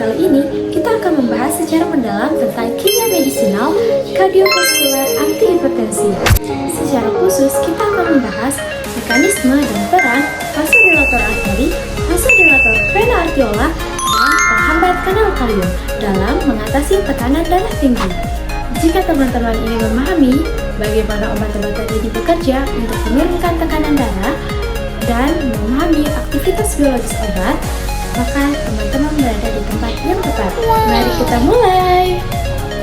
kali ini kita akan membahas secara mendalam tentang kimia medisinal kardiovaskular antihipertensi. Secara khusus kita akan membahas mekanisme dan peran vasodilator arteri, vasodilator vena arteriola, dan penghambat kanal kalium dalam mengatasi tekanan darah tinggi. Jika teman-teman ingin memahami bagaimana obat-obatan ini bekerja untuk menurunkan tekanan darah dan memahami aktivitas biologis obat, maka teman-teman berada di tempat yang tepat. Mari kita mulai.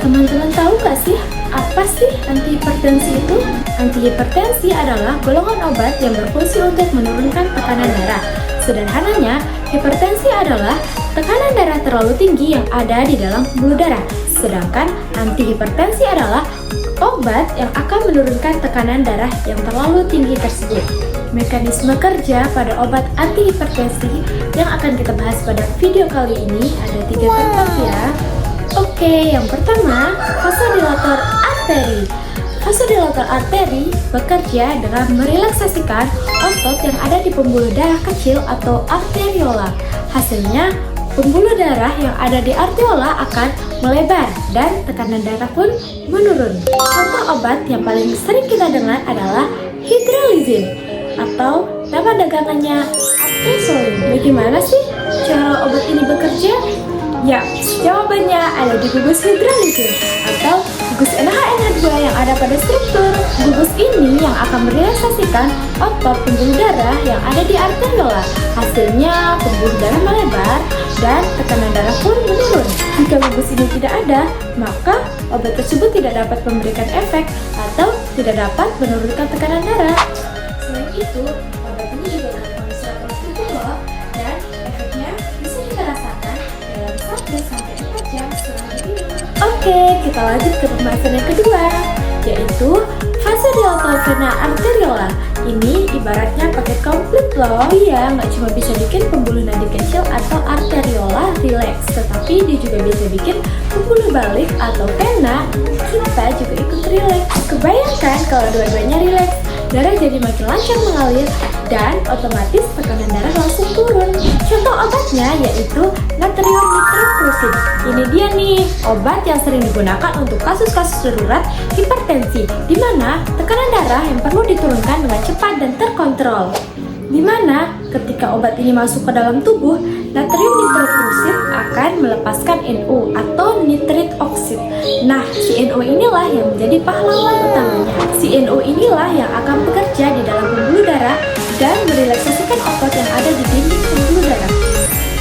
Teman-teman tahu gak sih apa sih antihipertensi itu? Antihipertensi adalah golongan obat yang berfungsi untuk menurunkan tekanan darah. Sederhananya, hipertensi adalah tekanan darah terlalu tinggi yang ada di dalam pembuluh darah. Sedangkan antihipertensi adalah obat yang akan menurunkan tekanan darah yang terlalu tinggi tersebut. Mekanisme kerja pada obat antihipertensi yang akan kita bahas pada video kali ini ada 3 tempat ya. Oke, yang pertama, vasodilator arteri. Vasodilator arteri bekerja dengan merelaksasikan otot yang ada di pembuluh darah kecil atau arteriola. Hasilnya, pembuluh darah yang ada di arteriola akan melebar dan tekanan darah pun menurun. Contoh obat yang paling sering kita dengar adalah hydralazine atau nama dagangannya Artesolin. Bagaimana sih cara obat ini bekerja? Ya, jawabannya ada di gugus hydralazine atau gugus NH-NH2 yang ada pada struktur. Gugus ini yang akan merelaksasikan otot pembuluh darah yang ada di arteriola. Hasilnya pembuluh darah melebar dan tekanan darah pun menurun. Jika gugus ini tidak ada, maka obat tersebut tidak dapat memberikan efek atau tidak dapat menurunkan tekanan darah. Selain itu, obat ini juga mengandung serat oksigen loh, dan efeknya bisa kita rasakan dalam 1-4 jam setelah diminum. Oke, kita lanjut ke pembahasan yang kedua, yaitu vasodilator vena arteriola. Ini ibaratnya paket komplit loh. Iya, nggak cuma bisa bikin pembuluh nadi kecil atau arteriola rileks, tetapi dia juga bisa bikin pembuluh balik atau vena kita juga ikut rileks. Kebayangkan kalau dua-duanya rileks, darah jadi makin lancar mengalir dan otomatis tekanan darah langsung turun. Contoh obatnya yaitu natrium nitrocrusid. Ini dia nih, obat yang sering digunakan untuk kasus-kasus darurat hipertensi, di mana tekanan darah yang perlu diturunkan dengan cepat dan terkontrol. Di mana ketika obat ini masuk ke dalam tubuh, natrium nitrocrusid akan melepaskan NO atau nitrit oksid. Nah, si NO inilah yang menjadi pahlawan utamanya. Si NO inilah yang akan bekerja di dalam pembuluh darah dan merelaksasikan otot yang ada di dinding pembuluh darah.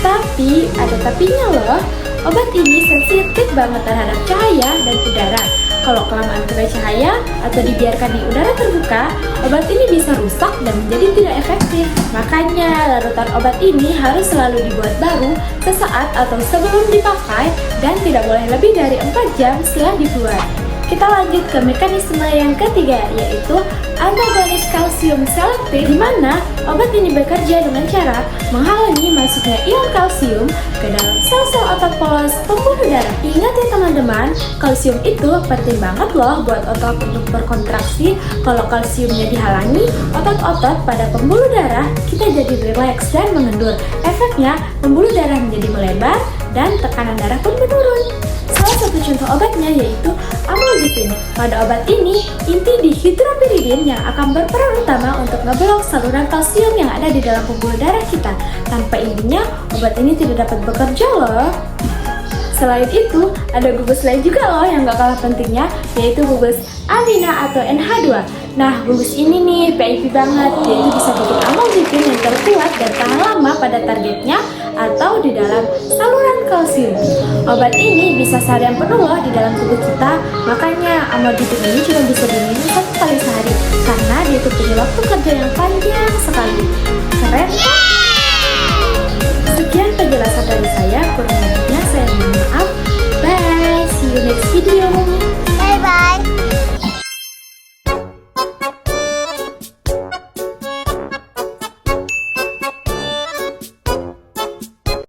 Tapi, ada tapinya loh, obat ini sensitif banget terhadap cahaya dan udara. Kalau kelamaan kena cahaya atau dibiarkan di udara terbuka, obat ini bisa rusak dan menjadi tidak efektif. Makanya, larutan obat ini harus selalu dibuat baru sesaat atau sebelum dipakai dan tidak boleh lebih dari 4 jam setelah dibuat. Kita lanjut ke mekanisme yang ketiga, yaitu antagonis kalsium selektif, di mana obat ini bekerja dengan cara menghalangi masuknya ion kalsium ke dalam sel-sel otot polos pembuluh darah. Ingat ya teman-teman, kalsium itu penting banget loh buat otot untuk berkontraksi. Kalau kalsiumnya dihalangi, otot-otot pada pembuluh darah kita jadi rileks dan mengendur. Efeknya, pembuluh darah menjadi melebar dan tekanan darah pun menurun. Salah satu contoh obatnya yaitu amlodipine. Pada obat ini, inti dihidropiridin yang akan berperan utama untuk ngeblok saluran kalsium yang ada di dalam pembuluh darah kita. Tanpa intinya, obat ini tidak dapat bekerja loh. Selain itu, ada gugus lain juga loh yang gak kalah pentingnya, yaitu gugus amina atau NH2. Nah, gugus ini nih PIP banget, yaitu bisa bikin amlodipine yang terkuat dan tahan lama pada targetnya atau di dalam saluran kalsium. Obat ini bisa seharian penuh loh di dalam tubuh kita, makanya amlodipine ini cuma bisa diminum 1 kali sehari karena dia tuh punya waktu kerja yang panjang sekali. Keren kan?